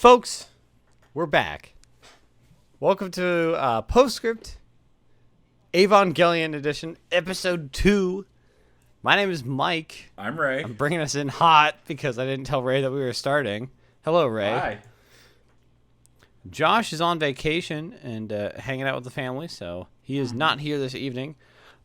Folks, we're back. Welcome to Postscript Evangelion Edition, Episode 2. My name is Mike. I'm Ray. I'm bringing us in hot because I didn't tell Ray that we were starting. Hello, Ray. Hi. Josh is on vacation and hanging out with the family, so he is not here this evening.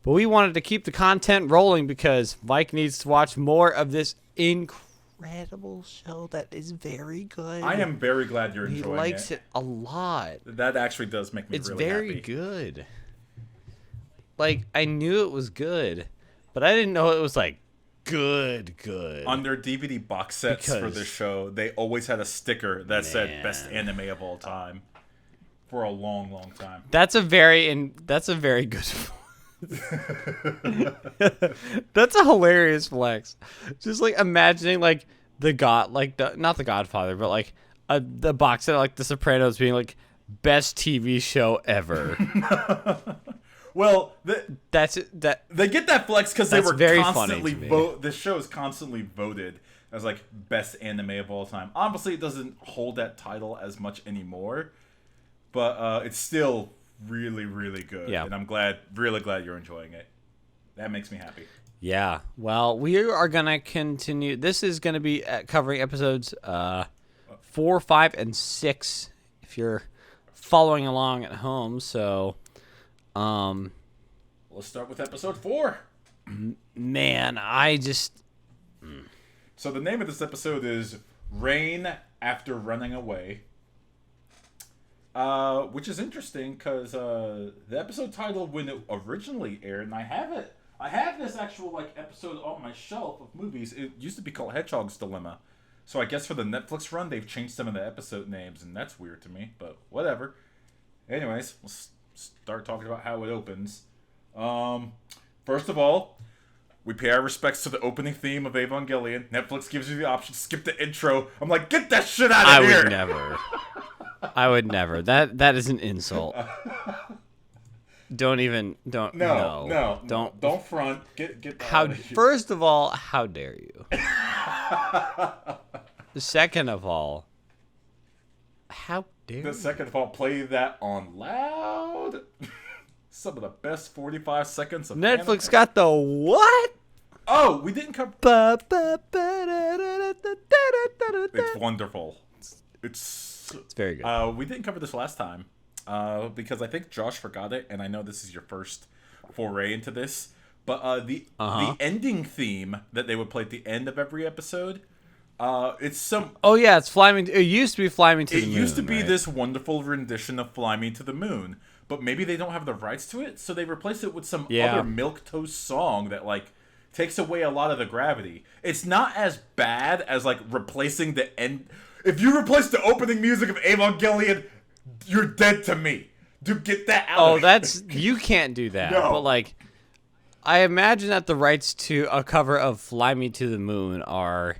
But we wanted to keep the content rolling because Mike needs to watch more of this incredible show that is very good. I am very glad you're enjoying it. He likes it a lot. That actually does make me really happy. It's very good. Like, I knew it was good, but I didn't know it was, like, good. On their DVD box sets for this show, they always had a sticker that said best anime of all time for a long, long time. That's a very good That's a hilarious flex. Just like imagining like not the Godfather, but like the box set like The Sopranos being like best TV show ever. Well, they get that flex because they were very constantly funny this show is constantly voted as like best anime of all time. Obviously, it doesn't hold that title as much anymore, but it's still really, really good. Yeah. And I'm really glad you're enjoying it. That makes me happy. Yeah. Well, we are gonna continue. This is gonna be covering episodes 4, 5, and 6. If you're following along at home, so. Let's start with episode 4. Man, So the name of this episode is Rain After Running Away. Which is interesting because the episode title when it originally aired, and I have this actual like episode on my shelf of movies. It used to be called Hedgehog's Dilemma. So I guess for the Netflix run, they've changed some of the episode names, and that's weird to me, but whatever. Anyways, let's start talking about how it opens. First of all, we pay our respects to the opening theme of Evangelion. Netflix gives you the option to skip the intro. I'm like, get that shit out of here! I would never. That is an insult. Don't front. Get that how out of here. First of all, how dare you? Second of all, how dare you? Second of all, play that on loud. Some of the best 45 seconds of Netflix anime. got the what? Oh, we didn't cover. It's wonderful. It's very good. We didn't cover this last time because I think Josh forgot it, and I know this is your first foray into this. But the ending theme that they would play at the end of every episode, it's some. Oh yeah, it's Fly Me. It used to be Fly Me to the Moon. It used to be right? this wonderful rendition of Fly Me to the Moon, but maybe they don't have the rights to it, so they replace it with some other milquetoast song that like takes away a lot of the gravity. It's not as bad as like replacing the end. If you replace the opening music of Evangelion, you're dead to me. Dude, get that out. Oh, that's you can't do that. No. But like, I imagine that the rights to a cover of "Fly Me to the Moon" are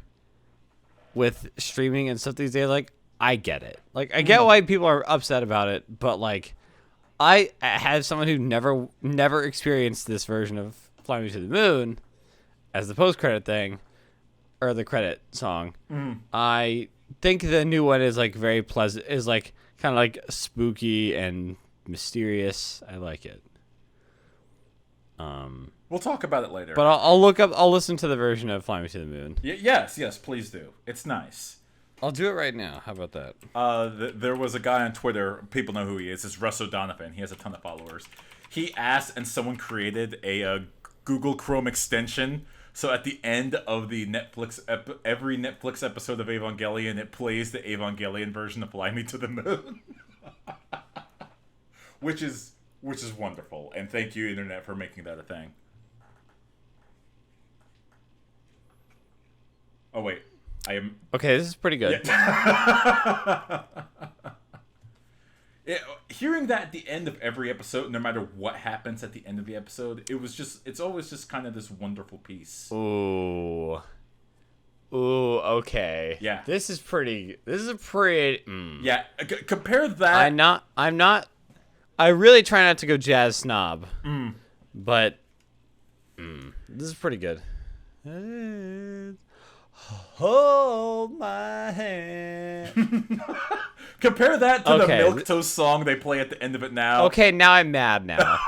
with streaming and stuff these days. Like, I get it. Like, I get why people are upset about it. But like, I have someone who never experienced this version of "Fly Me to the Moon" as the post-credit thing or the credit song. I think the new one is like very pleasant, is like kind of like spooky and mysterious. I like it. We'll talk about it later. But I'll listen to the version of Fly Me to the Moon. Yes, please do. It's nice. I'll do it right now. How about that? There was a guy on Twitter, people know who he is. It's Russ O'Donovan. He has a ton of followers. He asked, and someone created a Google Chrome extension. So at the end of the every Netflix episode of Evangelion, it plays the Evangelion version of Fly Me to the Moon. which is wonderful. And thank you, Internet, for making that a thing. Oh, wait. I am... Okay, this is pretty good. Hearing that at the end of every episode, no matter what happens at the end of the episode, it's always just kind of this wonderful piece. Ooh, okay. Yeah. This is a pretty. Yeah, compare that. I really try not to go jazz snob. But this is pretty good. Hold my hand. Compare that to the Okay. Milquetoast song they play at the end of it now. Okay, now I'm mad now.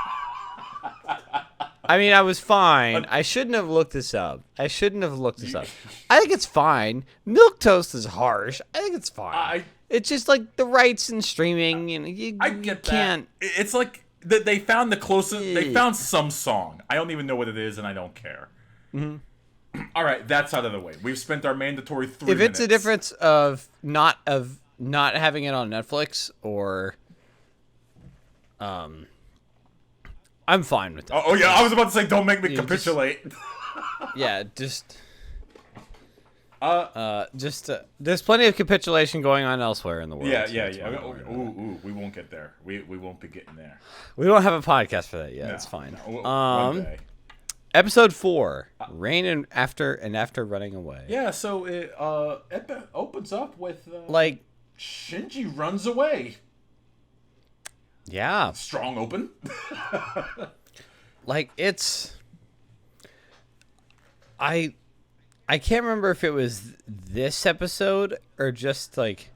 I mean, I was fine. I shouldn't have looked this up. I think it's fine. Milquetoast is harsh. I think it's fine. It's just like the rights and streaming, you I get you that. can't. It's like they found the closest. They found some song. I don't even know what it is, and I don't care. Mm-hmm. All right, that's out of the way. We've spent our mandatory 3 minutes. If it's a difference of not having it on Netflix or, I'm fine with that. Oh yeah, I was about to say, don't make me capitulate. There's plenty of capitulation going on elsewhere in the world. Yeah. Ooh, we won't get there. We won't be getting there. We don't have a podcast for that yet. It's fine. One day. Episode 4, Rain and After Running Away. Yeah, so it opens up with like Shinji runs away. Yeah. Strong open. Like it's I can't remember if it was this episode or just like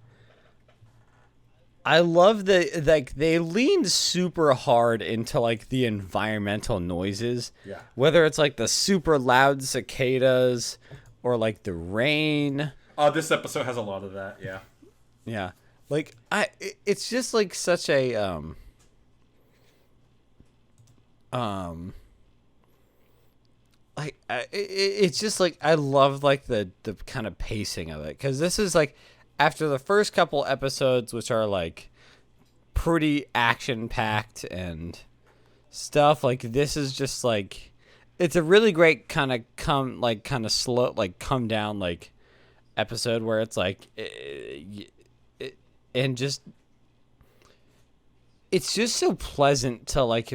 I love they leaned super hard into like the environmental noises. Yeah. Whether it's like the super loud cicadas or like the rain. This episode has a lot of that, yeah. Yeah. Like it's just like such a it's just like I love like the kind of pacing of it, because this is like after the first couple episodes, which are like pretty action packed and stuff, like this is just like it's a really great kind of slow like come down like episode where it's like and just it's just so pleasant to like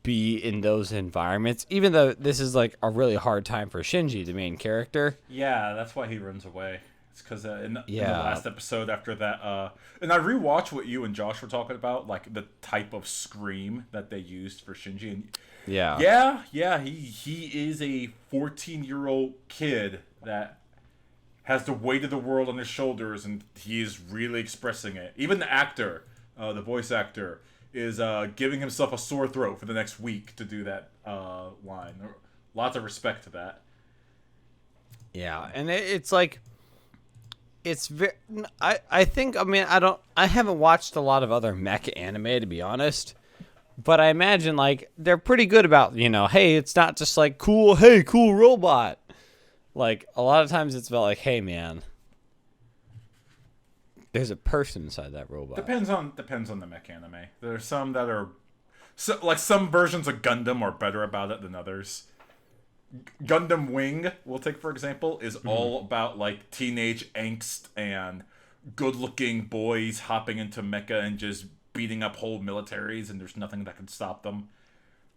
be in those environments, even though this is like a really hard time for Shinji, the main character. Yeah, that's why he runs away. It's because in the last episode after that, and I rewatched what you and Josh were talking about, like the type of scream that they used for Shinji. And yeah, he is a 14-year-old kid that has the weight of the world on his shoulders, and he is really expressing it. Even the actor, the voice actor, is giving himself a sore throat for the next week to do that line. Lots of respect to that. Yeah, and it's like it's very. I think I haven't watched a lot of other mech anime, to be honest, but I imagine like they're pretty good about hey, it's not just like cool robot. Like a lot of times it's about like, hey man, there's a person inside that robot. Depends on the mech anime. There's some that are like some versions of Gundam are better about it than others. Gundam Wing, we'll take for example, is all about like teenage angst and good-looking boys hopping into mecha and just beating up whole militaries, and there's nothing that can stop them.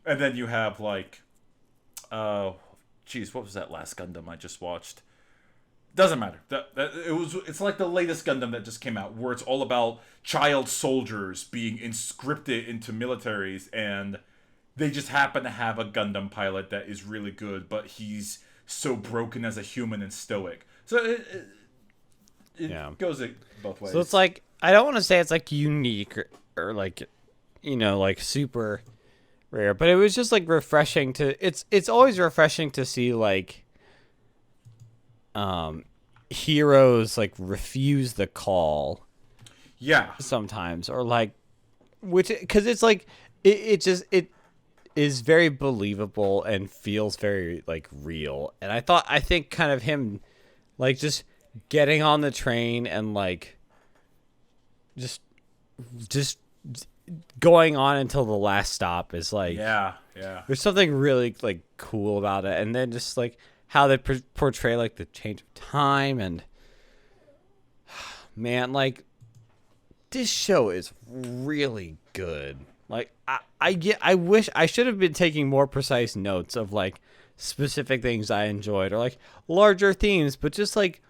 And then you have like, what was that last Gundam I just watched? Doesn't matter. It's like the latest Gundam that just came out, where it's all about child soldiers being inscripted into militaries, and they just happen to have a Gundam pilot that is really good, but he's so broken as a human and stoic. So it goes both ways. So it's like, I don't want to say it's like unique or like, like super rare, but it was just like refreshing to. It's always refreshing to see like heroes like refuse the call sometimes, or like because it's like it is very believable and feels very like real. And I think kind of him like just getting on the train and like just going on until the last stop is like there's something really like cool about it. And then just like how they portray like the change of time, and man, like this show is really good. Like I wish I should have been taking more precise notes of like specific things I enjoyed or like larger themes, but just like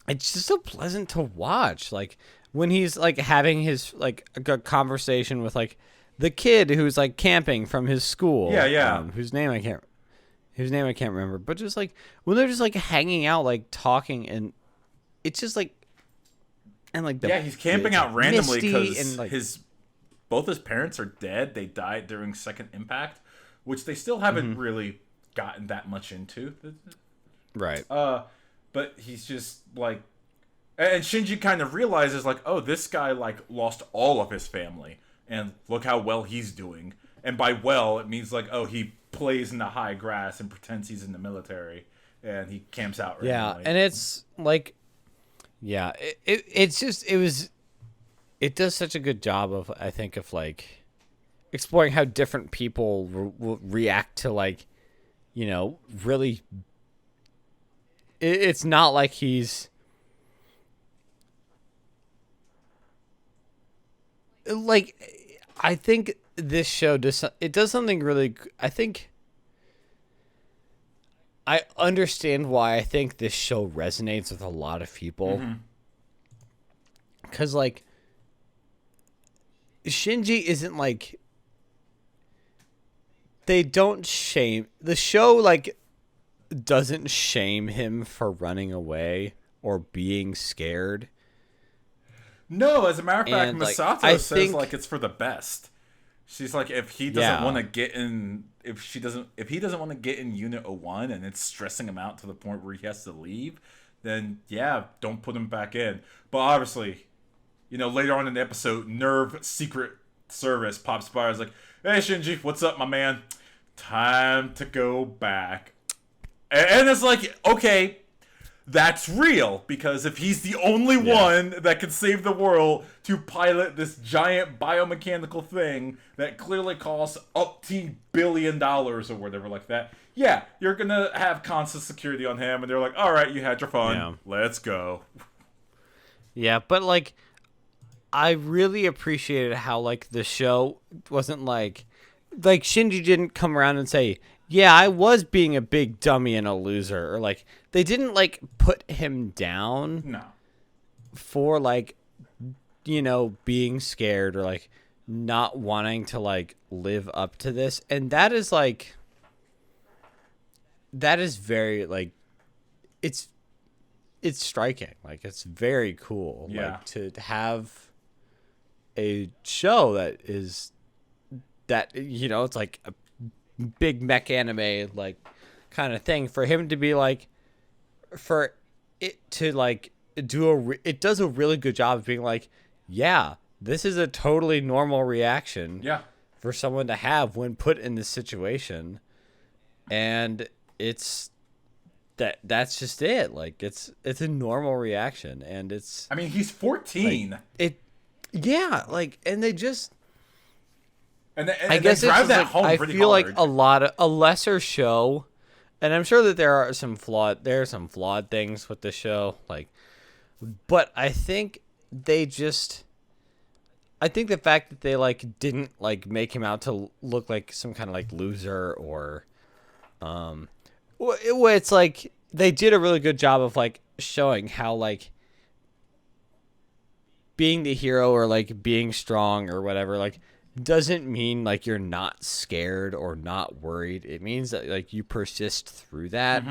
it's just so pleasant to watch. Like when he's like having his like a conversation with like the kid who's like camping from his school, whose name I can't. whose name I can't remember, but just like when they're just like hanging out, like talking, and it's just like, and like he's camping it's, out like, randomly misty because and like both his parents are dead. They died during Second Impact, which they still haven't really gotten that much into. right. But he's just like, and Shinji kind of realizes like, oh, this guy like lost all of his family, and look how well he's doing. And by well, it means like, oh, he plays in the high grass and pretends he's in the military, and he camps out randomly. And it's like, it's just it does such a good job of, I think, of like exploring how different people will react to like, really. It's not like he's like, I think this show does something really. I think I understand why I think this show resonates with a lot of people, because like Shinji isn't like, they don't shame the show, like doesn't shame him for running away or being scared. No, as a matter of fact, And, like, Misato I says think- like it's for the best. She's like, if he doesn't want to get in, if he doesn't want to get in Unit 01 and it's stressing him out to the point where he has to leave, then don't put him back in. But obviously, later on in the episode, Nerve Secret Service pops by. Is like, hey Shinji, what's up, my man? Time to go back. And it's like, okay, that's real, because if he's the only one that can save the world to pilot this giant biomechanical thing that clearly costs up to $1 billion or whatever like that, you're gonna have constant security on him, and they're like, all right, you had your fun, let's go. Yeah, but like, I really appreciated how like the show wasn't like Shinji didn't come around and say, yeah, I was being a big dummy and a loser, or like they didn't like put him down No. for like, being scared or like not wanting to like live up to this. And that is very like, it's striking. Like, it's very cool. Yeah. Like, to have a show it's like a big mech anime like kind of thing, for him to be like, for it to like it does a really good job of being like, this is a totally normal reaction for someone to have when put in this situation, and that's just it. Like, it's a normal reaction, and it's, I mean, he's 14. and they just, And I guess they it's drive just that like, home I pretty feel hard. like a lesser show, and I'm sure that there are some flawed things with the show, like, but I think the fact that they like didn't like make him out to look like some kind of like loser, or it's like they did a really good job of like showing how like being the hero or like being strong or whatever like doesn't mean like you're not scared or not worried. It means that like you persist through that,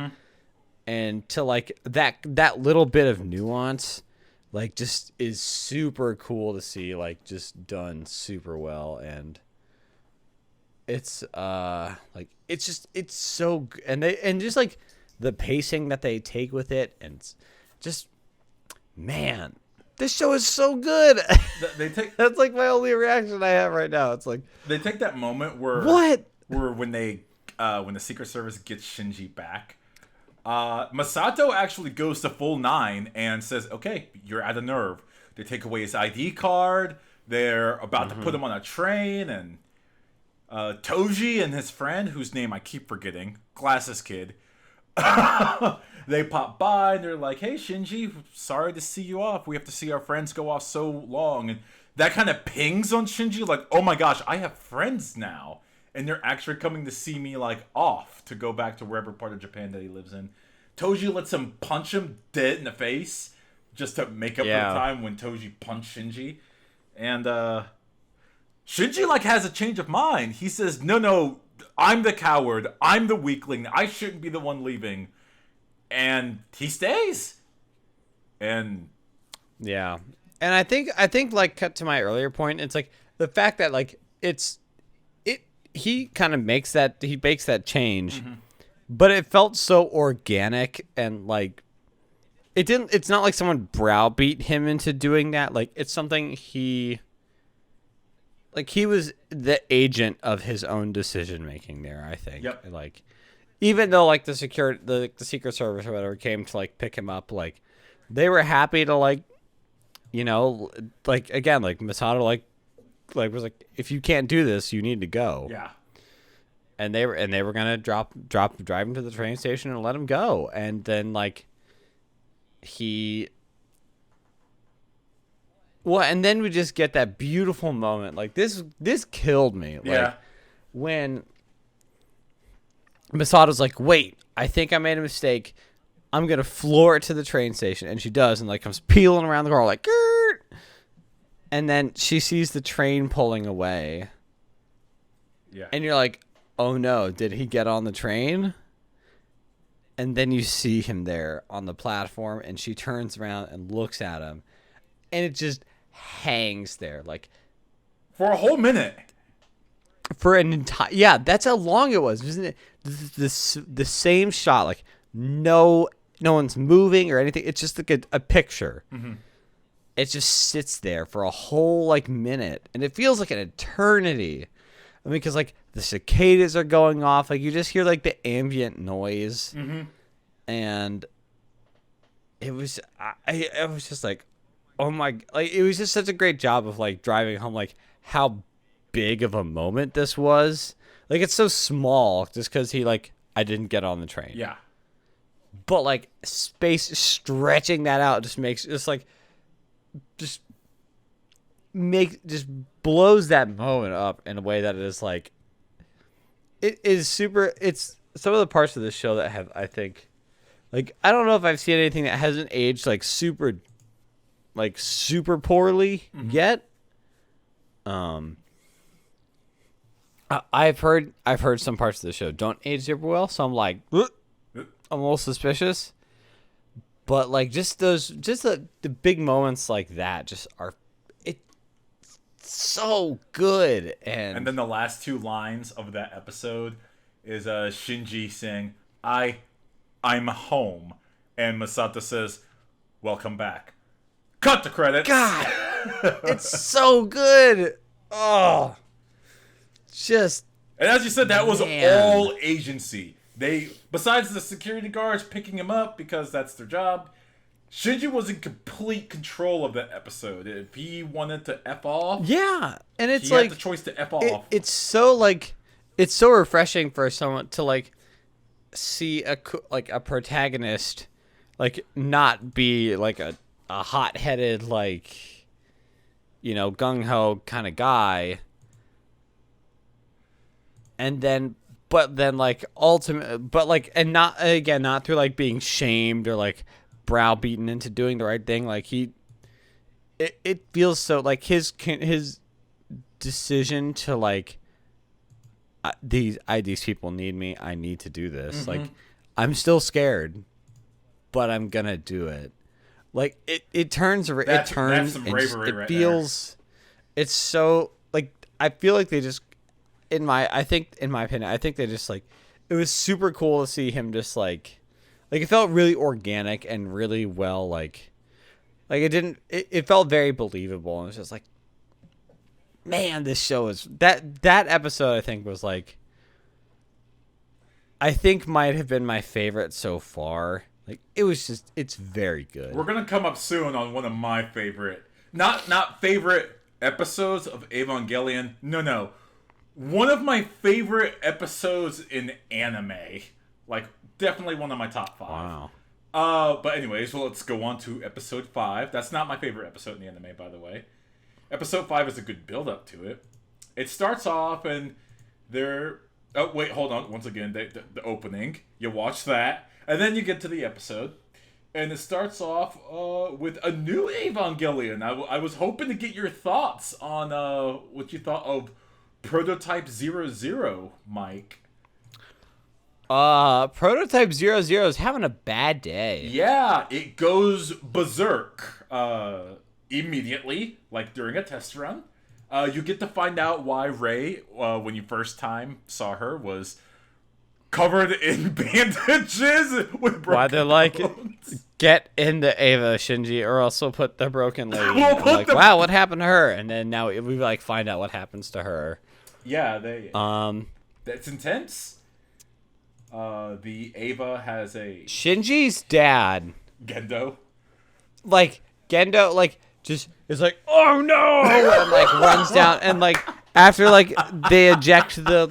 and to like that little bit of nuance like just is super cool to see, like just done super well. And it's like it's so and just like the pacing that they take with it, and it's just, man, this show is so good. They take That's like my only reaction I have right now. It's like, they take that moment where when the Secret Service gets Shinji back, Misato actually goes to full 9 and says, okay, you're at a Nerve. They take away his ID card. They're about to put him on a train, and Toji and his friend, whose name I keep forgetting, Glasses Kid, they pop by and they're like, hey Shinji, sorry to see you off. We have to see our friends go off so long. And that kind of pings on Shinji, like, oh my gosh, I have friends now, and they're actually coming to see me like off to go back to wherever part of Japan that he lives in. Toji lets him punch him dead in the face just to make up for the time when Toji punched Shinji. And Shinji like has a change of mind. He says, no, I'm the coward. I'm the weakling. I shouldn't be the one leaving. And he stays. And Yeah. And I think like cut to my earlier point, it's like the fact that like he kind of makes that change, but it felt so organic and like it's not like someone browbeat him into doing that. Like it's something he was the agent of his own decision making there, I think. Yep. Like even though like the Secret Service or whatever came to like pick him up, like they were happy to like, you know, like again, like Misato like was like, if you can't do this, you need to go. yeah. And they were gonna drive him to the train station and let him go. And then like and then we just get that beautiful moment. Like this killed me. Like Yeah. when Misato's like, wait, I think I made a mistake. I'm gonna floor it to the train station, and she does, and like comes peeling around the car like, Gert! And then she sees the train pulling away, Yeah. and you're like, oh no, did he get on the train? And then you see him there on the platform, and she turns around and looks at him, and it just hangs there like For a whole minute. for an entire that's how long it was, isn't it? The same shot, like no one's moving or anything. It's just like a picture. It just sits there for a whole like minute, and it feels like an eternity. I mean, because like the cicadas are going off, like you just hear like the ambient noise, and it was I was just like, oh my, like it was just such a great job of like driving home like how big of a moment this was. Like it's so small just because I didn't get on the train. Yeah. But like space stretching that out just makes just blows that moment up in a way that it is like it is super. It's some of the parts of this show that have, I think, like I don't know if I've seen anything that hasn't aged like super poorly yet. I've heard some parts of the show don't age super well, so I'm like, I'm a little suspicious. But like the big moments like that just are so good. And then the last two lines of that episode is Shinji saying, I'm home. And Misato says, welcome back. Cut the credits. God, it's so good. Oh, just. And as you said, that was Man. all agency. They, besides the security guards picking him up because that's their job, Shinji was in complete control of that episode. If he wanted to F off, Yeah, and it's he like had the choice to F off. it's so refreshing for someone to like see a protagonist like not be like a hot-headed like, you know, gung-ho kind of guy, and then like not through like being shamed or like browbeaten into doing the right thing. Like it feels so like his decision to like these people need me. I need to do this. Like I'm still scared, but I'm gonna do it. Like it turns some and it bravery right feels there. It's so like I feel like they just in my opinion I think they just like it was super cool to see him just like it felt really organic and really well like it felt very believable, and it's just like, man, this show is that episode I think was like I think might have been my favorite so far. Like it's very good. We're gonna come up soon on one of my favorite, not favorite episodes of Evangelion. No, one of my favorite episodes in anime. Like definitely one of my top 5. Wow. But anyways, well, let's go on to episode 5. That's not my favorite episode in the anime, by the way. Episode 5 is a good build up to it. It starts off and they're... Oh, wait, hold on. Once again, the opening. You watch that. And then you get to the episode. And it starts off with a new Evangelion. I was hoping to get your thoughts on what you thought of Prototype 00, Mike. Prototype 00 is having a bad day. Yeah, it goes berserk immediately, like during a test run. You get to find out why Rei, when you first time saw her, was covered in bandages with broken Why they're like, bones. get into Ava, Shinji, or else we'll put the broken lady. We'll I'm put like, the- wow, what happened to her? And then now we like find out what happens to her. Yeah, that's intense. The Ava has a Shinji's dad, Gendo. like Gendo, like just is like, oh no, and like runs down, and like after like they eject the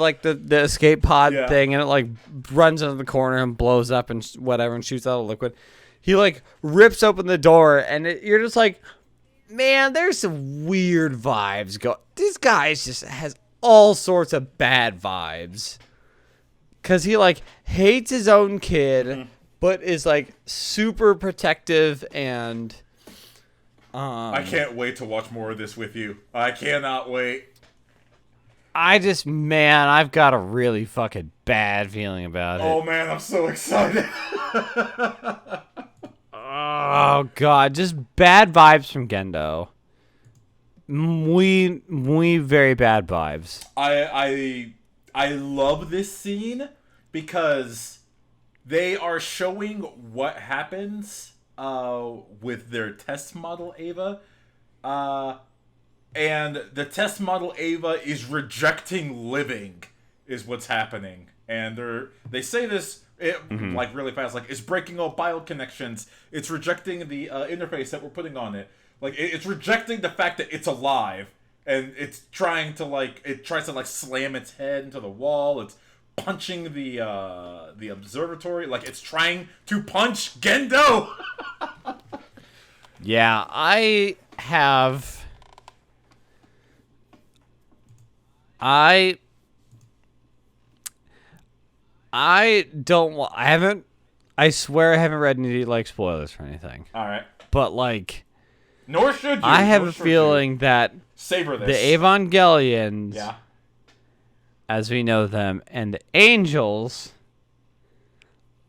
escape pod Yeah. thing, and it like runs into the corner and blows up and whatever and shoots out a liquid. He like rips open the door, and you're just like, man, there's some weird vibes go. This guy just has all sorts of bad vibes. Cause he like hates his own kid, but is like super protective and. I can't wait to watch more of this with you. I cannot wait. I've got a really fucking bad feeling about it. Oh man, I'm so excited. Oh god, just bad vibes from Gendo. Muy very bad vibes. I love this scene because they are showing what happens with their test model Ava. And the test model Ava is rejecting living is what's happening. And they say this like really fast, like it's breaking all bio connections. It's rejecting the interface that we're putting on it. Like it's rejecting the fact that it's alive. And it's trying to slam its head into the wall. It's punching the observatory. Like it's trying to punch Gendo. Yeah, I swear I haven't read any like spoilers for anything. All right. But like, Nor should you. I have a feeling that Savor this. the Evangelions, Yeah. as we know them, and the angels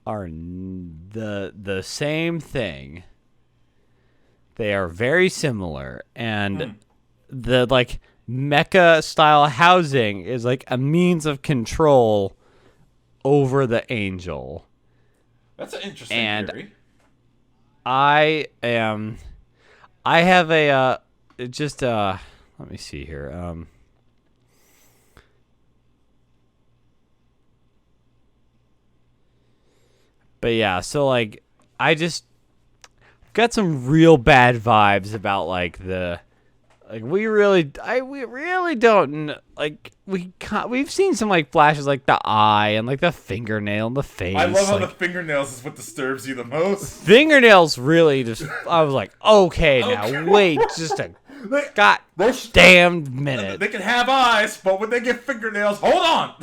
are the same thing. They are very similar, and the like mecha style housing is like a means of control over the angel. That's an interesting theory. I have a let me see here. But yeah, so like I just got some real bad vibes about like we really don't like we've seen some like flashes like the eye and like the fingernail and the face. I love how like, the fingernails is what disturbs you the most. fingernails really just I was like, okay now wait just a goddamn minute. They can have eyes, but when they get fingernails, hold on.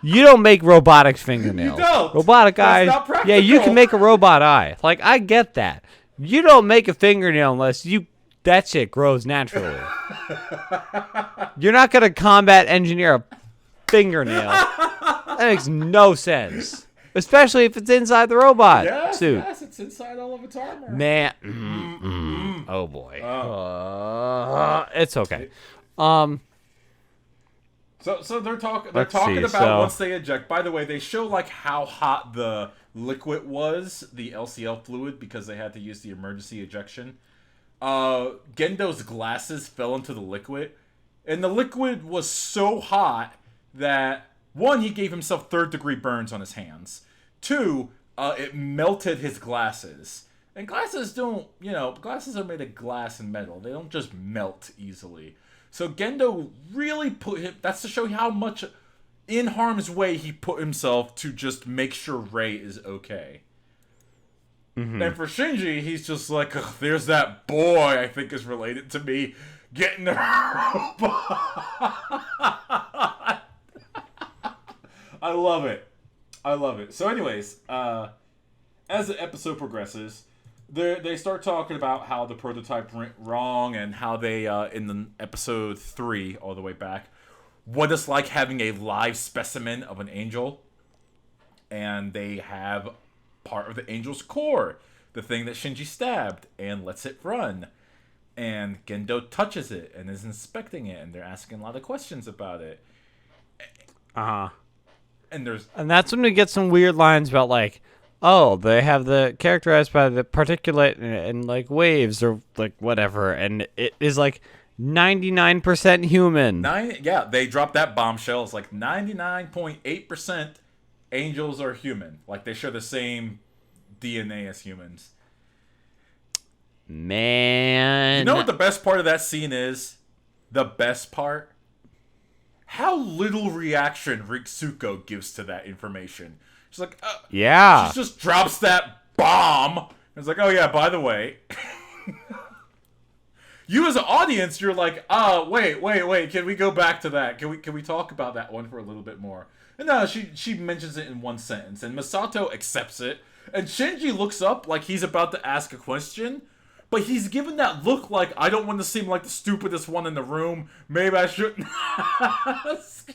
You don't make robotic fingernails. You don't. Robotic That's eyes. not Yeah, you practical. can make a robot eye. Like I get that. You don't make a fingernail unless that shit grows naturally. You're not gonna combat engineer a fingernail. That makes no sense. Especially if it's inside the robot suit. Yes, it's inside all of its armor. Man. Oh boy. It's okay. So they're talking Let's about see, so- once they eject. By the way, they show like how hot the liquid was, the LCL fluid, because they had to use the emergency ejection. Gendo's glasses fell into the liquid, and the liquid was so hot that one, he gave himself third-degree burns on his hands. Two, it melted his glasses. And glasses glasses are made of glass and metal. They don't just melt easily. So Gendo really that's to show how much in harm's way he put himself to just make sure Rei is okay. And for Shinji, he's just like, ugh, there's that boy I think is related to me getting a robot. I love it. So anyways, as the episode progresses, they start talking about how the prototype went wrong and how they in the episode 3 all the way back, what it's like having a live specimen of an angel, and they have part of the angel's core, the thing that Shinji stabbed, and lets it run. And Gendo touches it and is inspecting it, and they're asking a lot of questions about it. Uh-huh. And that's when we get some weird lines about, like, oh, they have the characterized by the particulate and like waves or like whatever, and it is like 99% human. They dropped that bombshell. It's like 99.8% angels are human. Like they share the same DNA as humans. Man. You know what the best part of that scene is? The best part? How little reaction Ritsuko gives to that information. She's like, yeah. She just drops that bomb. And it's like, oh yeah, by the way. You as an audience, you're like, wait. Can we go back to that? Can we talk about that one for a little bit more? And no, she mentions it in one sentence. And Misato accepts it. And Shinji looks up like he's about to ask a question. But he's given that look like, I don't want to seem like the stupidest one in the room. Maybe I shouldn't ask.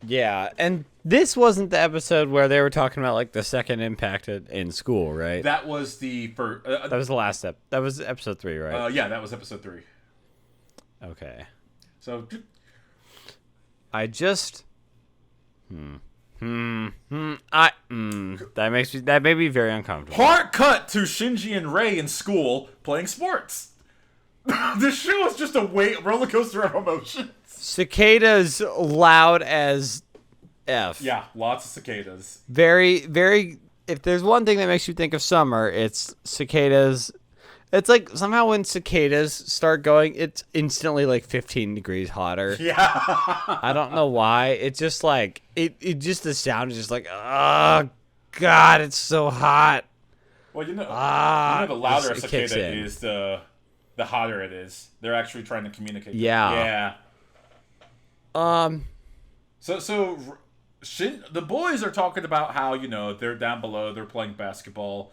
Yeah, and this wasn't the episode where they were talking about like the second impact in school, right? That was the first. That was the last step. That was episode 3, right? Yeah, that was episode 3. Okay. So, I just. That made me very uncomfortable. Hard cut to Shinji and Rei in school playing sports. This show is just a roller coaster of emotions. Cicadas loud as F. Yeah, lots of cicadas. Very, very. If there's one thing that makes you think of summer, it's cicadas. It's like somehow when cicadas start going, it's instantly like 15 degrees hotter. Yeah. I don't know why. It's just like it just the sound is just like, oh god, it's so hot. Well, you know the louder a cicada is, the hotter it is. They're actually trying to communicate. Yeah. Yeah. So the boys are talking about how, they're down below, they're playing basketball.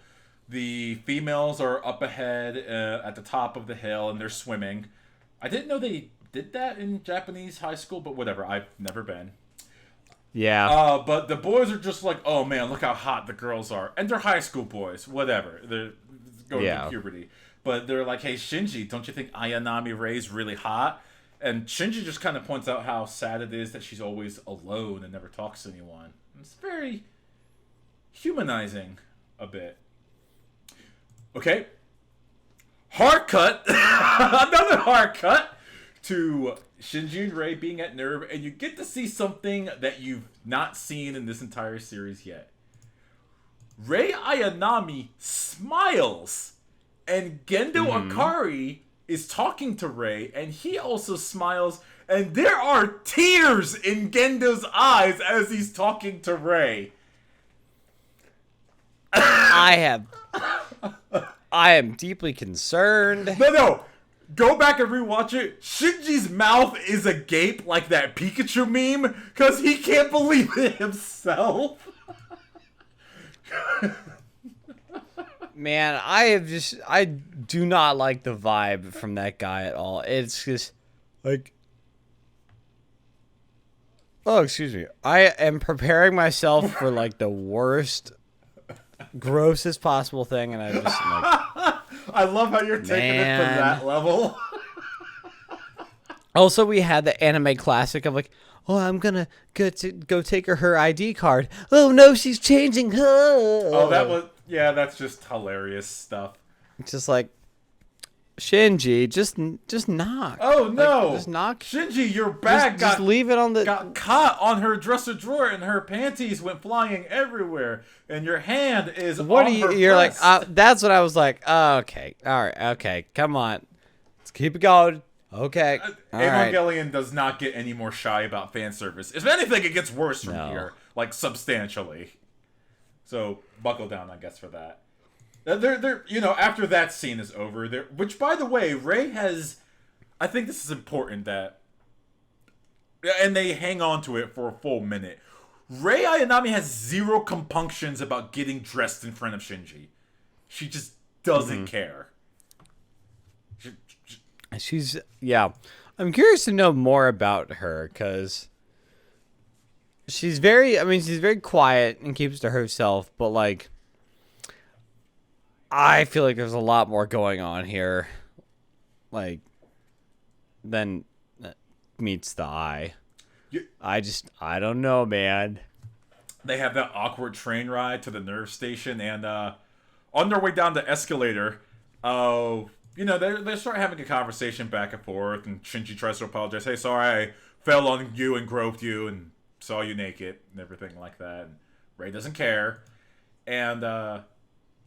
The females are up ahead at the top of the hill, and they're swimming. I didn't know they did that in Japanese high school, but whatever. I've never been. Yeah. But the boys are just like, oh man, look how hot the girls are. And they're high school boys, whatever. They're going through puberty. But they're like, hey, Shinji, don't you think Ayanami Rei's really hot? And Shinji just kind of points out how sad it is that she's always alone and never talks to anyone. It's very humanizing a bit. Okay. Hard cut. Another hard cut to Shinji and Rei being at Nerve, and you get to see something that you've not seen in this entire series yet. Rei Ayanami smiles, and Gendo Akari is talking to Rei, and he also smiles, and there are tears in Gendo's eyes as he's talking to Rei. I am deeply concerned. No. Go back and rewatch it. Shinji's mouth is agape like that Pikachu meme because he can't believe it himself. Man, I do not like the vibe from that guy at all. It's just like, oh, excuse me. I am preparing myself for like the worst, grossest possible thing, and I just like, I love how you're taking it to that level. Also, we had the anime classic of like, oh, I'm gonna go take her ID card. Oh no, she's changing. Oh, that's just hilarious stuff. It's just like, Shinji, just knock. Oh no, like, just knock. Shinji, your bag just leave it on the got caught on her dresser drawer, and her panties went flying everywhere, and your hand is what on are you? her You're breast. like, that's what I was like. Oh, okay, all right, okay, come on, let's keep it going. Okay, Evangelion right. does not get any more shy about fan service. If anything, it gets worse from here, like substantially. So buckle down, I guess, for that. They're after that scene is over, which, by the way, Rei has, I think this is important and they hang on to it for a full minute. Rei Ayanami has zero compunctions about getting dressed in front of Shinji. She just doesn't care. She's I'm curious to know more about her because she's very quiet and keeps to herself, but like I feel like there's a lot more going on here, like than meets the eye. I don't know, man. They have that awkward train ride to the nerve station, and on their way down the escalator, they start having a conversation back and forth, and Shinji tries to apologize. Hey, sorry, I fell on you and groped you and saw you naked and everything like that. And Rei doesn't care, and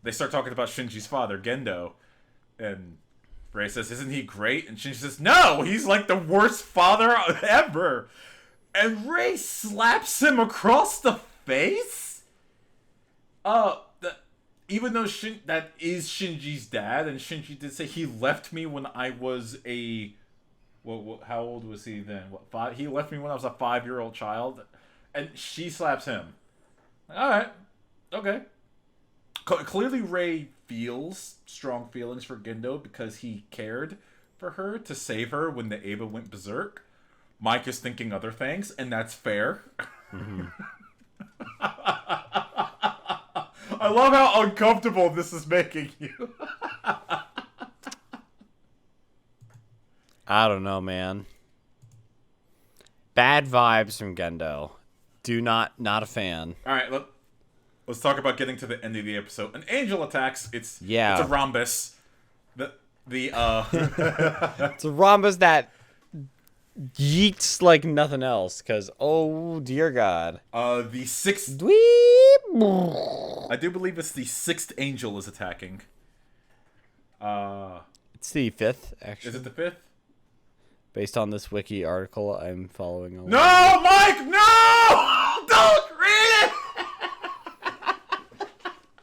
they start talking about Shinji's father, Gendo, and Rei says, "Isn't he great?" And Shinji says, "No, he's like the worst father ever." And Rei slaps him across the face. Even though that is Shinji's dad, and Shinji did say he left me when I was how old was he then? 5? He left me when I was a 5-year-old child, and she slaps him. All right, okay. Clearly, Rei feels strong feelings for Gendo because he cared for her to save her when the Eva went berserk. Mike is thinking other things, and that's fair. Mm-hmm. I love how uncomfortable this is making you. I don't know, man. Bad vibes from Gendo. Not a fan. All right, let's talk about getting to the end of the episode. An angel attacks. It's a rhombus. It's a rhombus that yeets like nothing else. Because oh dear God. The sixth. Dweeb. I do believe it's the 6th angel is attacking. It's the 5th, actually. Is it the 5th? Based on this wiki article I'm following along. No, Mike, no! Don't read it!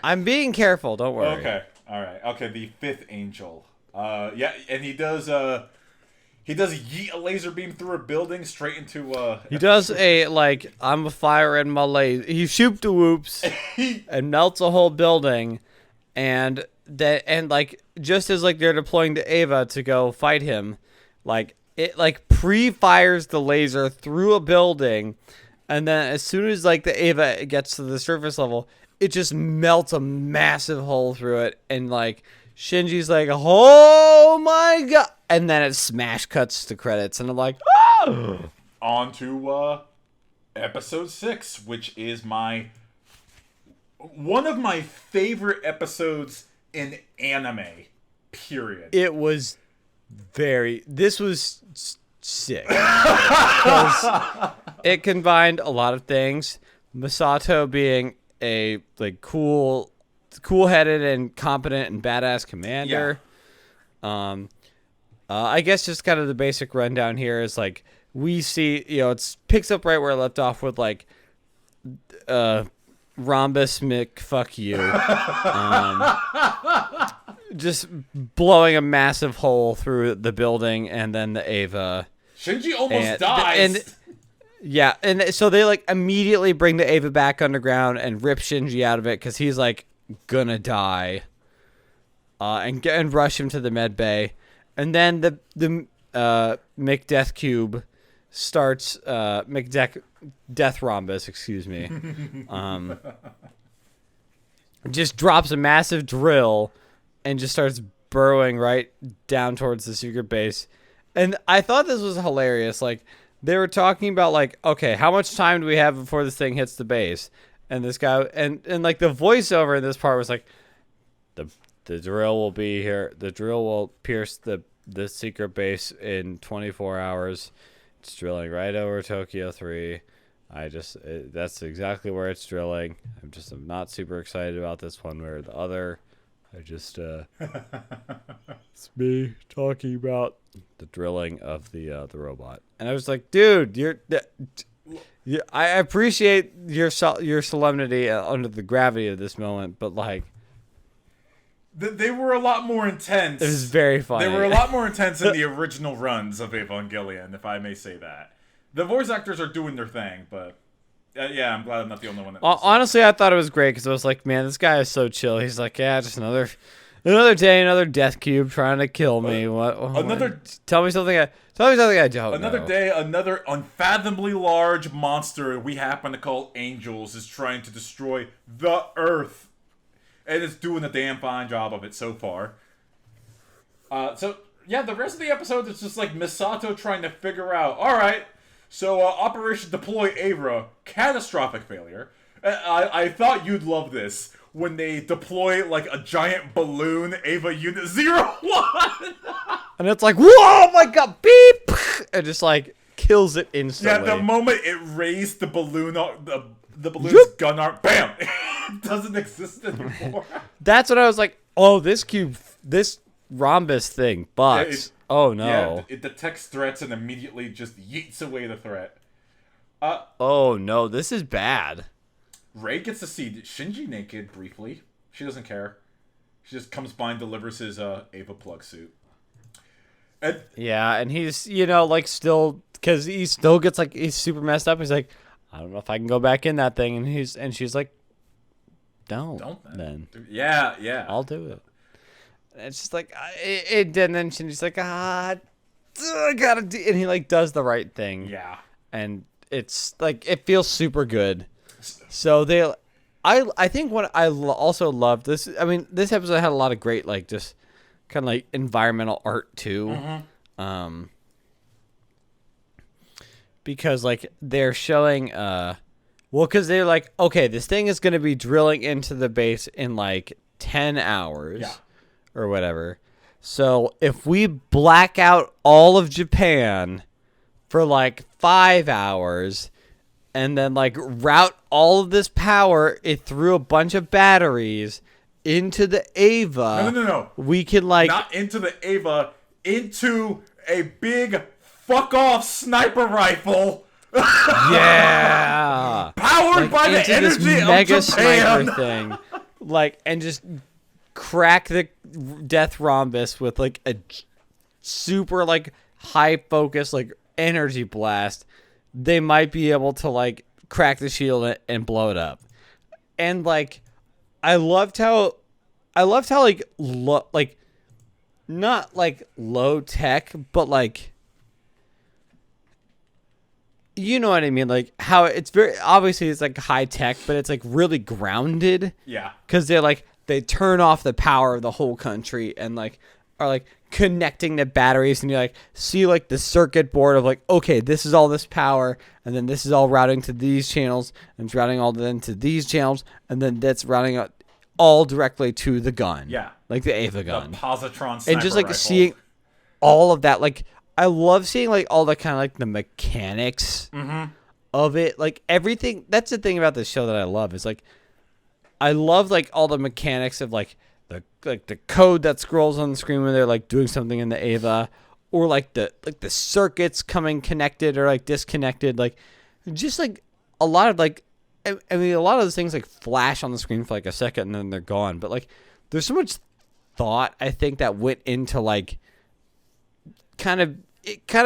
I'm being careful, don't worry. Okay, alright. Okay, the 5th angel. Yeah, and he does yeet a laser beam through a building straight into He does I'm a fire in my laser. He shoop the whoops and melts a whole building, and just as they're deploying the Eva to go fight him, it pre-fires the laser through a building, and then as soon as the Eva gets to the surface level, it just melts a massive hole through it, and Shinji's like, oh my God, and then it smash cuts to credits, and I'm like, oh! On to episode 6, which is one of my favorite episodes in anime, period. It was this was sick. 'Cause it combined a lot of things. Misato being a cool-headed and competent and badass commander. Yeah. I guess just kind of the basic rundown here is we see, it picks up right where it left off with Rhombus Mick, fuck you. Just blowing a massive hole through the building, and then the Eva. Shinji almost dies. And so they immediately bring the Eva back underground and rip Shinji out of it because he's gonna die. And rush him to the med bay, and then the McDeath Cube starts Death Rhombus, excuse me. Just drops a massive drill and just starts burrowing right down towards the secret base. And I thought this was hilarious. They were talking about okay, how much time do we have before this thing hits the base? And this guy and the voiceover in this part was the drill will be here. The drill will pierce the secret base in 24 hours. It's drilling right over Tokyo 3. That's exactly where it's drilling. I'm not super excited about this one or the other. It's me talking about the drilling of the robot. And I was like, dude, I appreciate your solemnity under the gravity of this moment, but they were a lot more intense. It was very funny. They were a lot more intense in the original runs of Evangelion, if I may say that. The voice actors are doing their thing, but Yeah, I'm glad I'm not the only one. Honestly, I thought it was great because I was like, man, this guy is so chill. He's like, yeah, just another day, another death cube trying to kill me. Tell me something. Tell me something I don't Another know. day, another unfathomably large monster we happen to call angels is trying to destroy the Earth, and it's doing a damn fine job of it so far. So yeah, the rest of the episode is just like Misato trying to figure out. All right, so Operation Deploy Avra, catastrophic failure. I thought you'd love this when they deploy like a giant balloon Ava Unit 01. And it's like, whoa, my god, beep! It just like kills it instantly. Yeah, the moment it raised the balloon, the balloon's gun arm, bam! It doesn't exist anymore. That's what I was like, oh, this rhombus thing, but oh no. Yeah, it detects threats and immediately just yeets away the threat. Oh no, this is bad. Rei gets to see Shinji naked briefly. She doesn't care. She just comes by and delivers his Ava plug suit. And he's, like still, because he still gets like, he's super messed up. He's like, I don't know if I can go back in that thing. And she's like, don't then. Yeah. I'll do it. And it's just like, and then Shinji's like, I gotta do, and he like does the right thing. Yeah. And it's like, it feels super good. So I think what I also loved this episode had a lot of great, like, just kind of like environmental art too. Mm-hmm. Because like they're showing, because they're like, okay, this thing is going to be drilling into the base in like 10 hours or whatever. So if we black out all of Japan for like 5 hours and then like route all of this power through a bunch of batteries into the Ava. No. We can like not into the Ava, into a big fuck off sniper rifle. Yeah. Powered by the energy of mega Japan. Sniper thing. Like, and just crack the death rhombus with like a super like high focus like energy blast. They might be able to like crack the shield and blow it up. And like I loved how like not like low tech, but like, you know what I mean? Like how it's very obviously it's like high tech, but it's like really grounded. Yeah. Cause they turn off the power of the whole country and like are like connecting the batteries, and you like see like the circuit board of like, okay, this is all this power, and then this is all routing to these channels, and it's routing all then to these channels, and then that's routing out all directly to the gun. Yeah. Like the Ava gun. The positron sniper and just like rifle. seeing all of that, like I love seeing like all the kind of like the mechanics of it. Like everything, that's the thing about this show that I love is like I love like all the mechanics of like the code that scrolls on the screen when they're like doing something in the Ava, or like the circuits coming connected or like disconnected, like just like a lot of like I mean a lot of those things like flash on the screen for like a second and then they're gone, but like there's so much thought I think that went into like it kind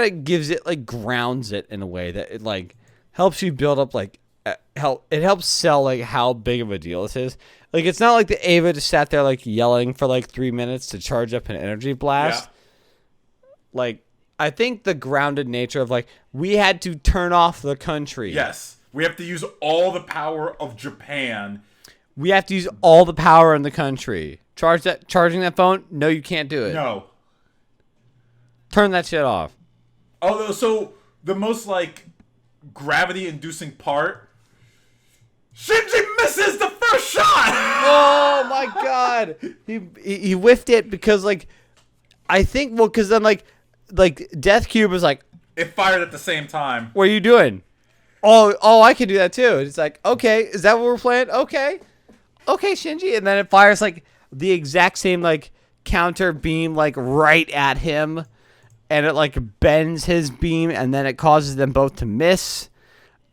of gives it like grounds it in a way that it like helps you build up like it helps sell like how big of a deal this is. Like it's not like the Ava just sat there like yelling for like 3 minutes to charge up an energy blast. Yeah. Like I think the grounded nature of like we had to turn off the country. Yes. We have to use all the power of Japan. We have to use all the power in the country. Charging that phone? No, you can't do it. No. Turn that shit off. Although, so the most like gravity-inducing part, Shinji misses the first shot. Oh my god, he whiffed it because like I think because then like Death Cube was like it fired at the same time. What are you doing? Oh, I can do that too. It's like, okay, is that what we're playing? Okay, Shinji, and then it fires like the exact same like counter beam like right at him. And it like bends his beam, and then it causes them both to miss.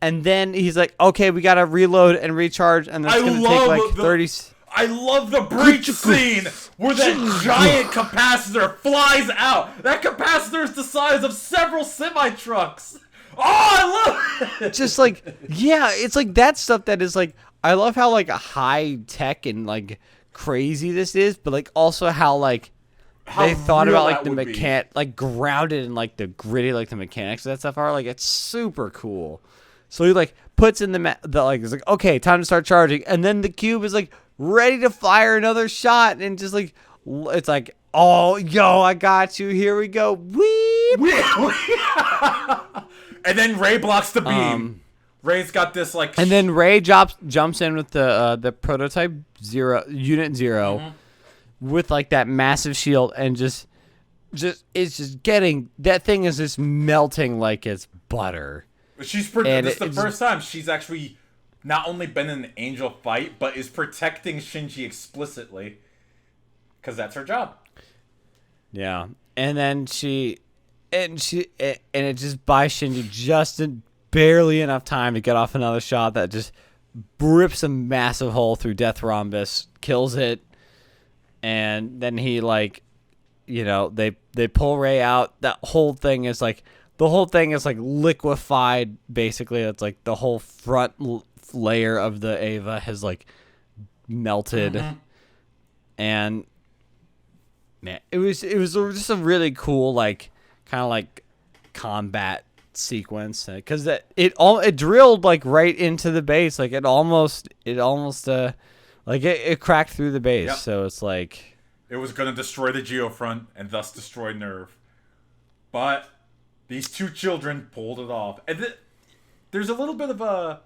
And then he's like, "Okay, we gotta reload and recharge." And that's gonna take like 30. I love the breach scene where that giant capacitor flies out. That capacitor is the size of several semi trucks. Oh, I love it. Just like, yeah, it's like that stuff that is like, I love how like high tech and like crazy this is, but like also how like How they thought real about like that the would be. like grounded in like the gritty, like the mechanics of that stuff are like, it's super cool. So he like puts in the like, it's like, okay, time to start charging. And then the cube is like ready to fire another shot. And just like, it's like, oh, yo, I got you. Here we go. Weep. And then Ray blocks the beam. Ray's got this like. And then Ray jumps in with the prototype unit 0 with like that massive shield and just it's just getting, that thing is just melting like it's butter. This is the first time she's actually not only been in an angel fight, but is protecting Shinji explicitly. Because that's her job. Yeah. And then and it just buys Shinji just barely enough time to get off another shot that just rips a massive hole through Death Rhombus, kills it, and then he like, you know, they pull Ray out. That whole thing is like, the whole thing is like liquefied. Basically, it's like the whole front layer of the Eva has like melted, and man, it was just a really cool like kind of like combat sequence, because it drilled like right into the base, like it almost like it cracked through the base. Yep. So it's like it was going to destroy the Geofront and thus destroy Nerve, but these two children pulled it off. And there's a little bit of a,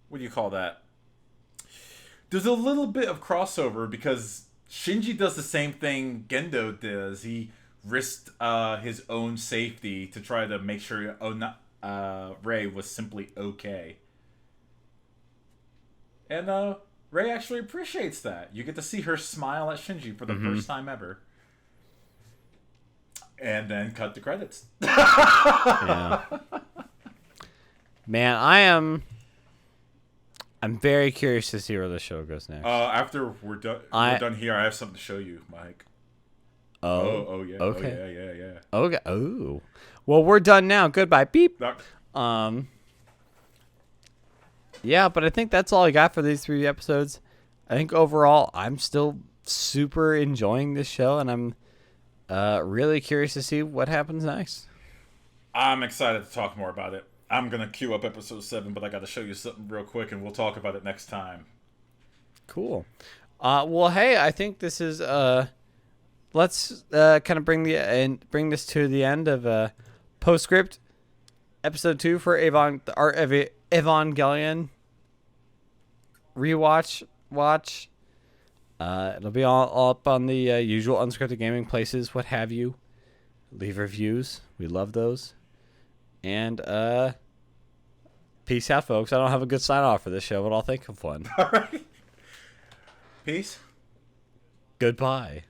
what do you call that? There's a little bit of crossover because Shinji does the same thing Gendo does. He risked his own safety to try to make sure Ray was simply okay. And Ray actually appreciates that. You get to see her smile at Shinji for the first time ever. And then cut the credits. Yeah. Man, I'm very curious to see where the show goes next. After we're done here, I have something to show you, Mike. Oh yeah. Okay. Oh yeah. Okay. Oh. Well, we're done now. Goodbye. Beep. Yeah, but I think that's all I got for these 3 episodes. I think overall, I'm still super enjoying this show, and I'm really curious to see what happens next. I'm excited to talk more about it. I'm going to queue up episode 7, but I got to show you something real quick, and we'll talk about it next time. Cool. Well, hey, I think this is let's kind of bring this to the end of Postscript episode 2 for Evangelion rewatch. It'll be all up on the usual unscripted gaming places, what have you. Leave reviews. We love those. And peace out, folks. I don't have a good sign off for this show, but I'll think of one. All right. Peace. Goodbye.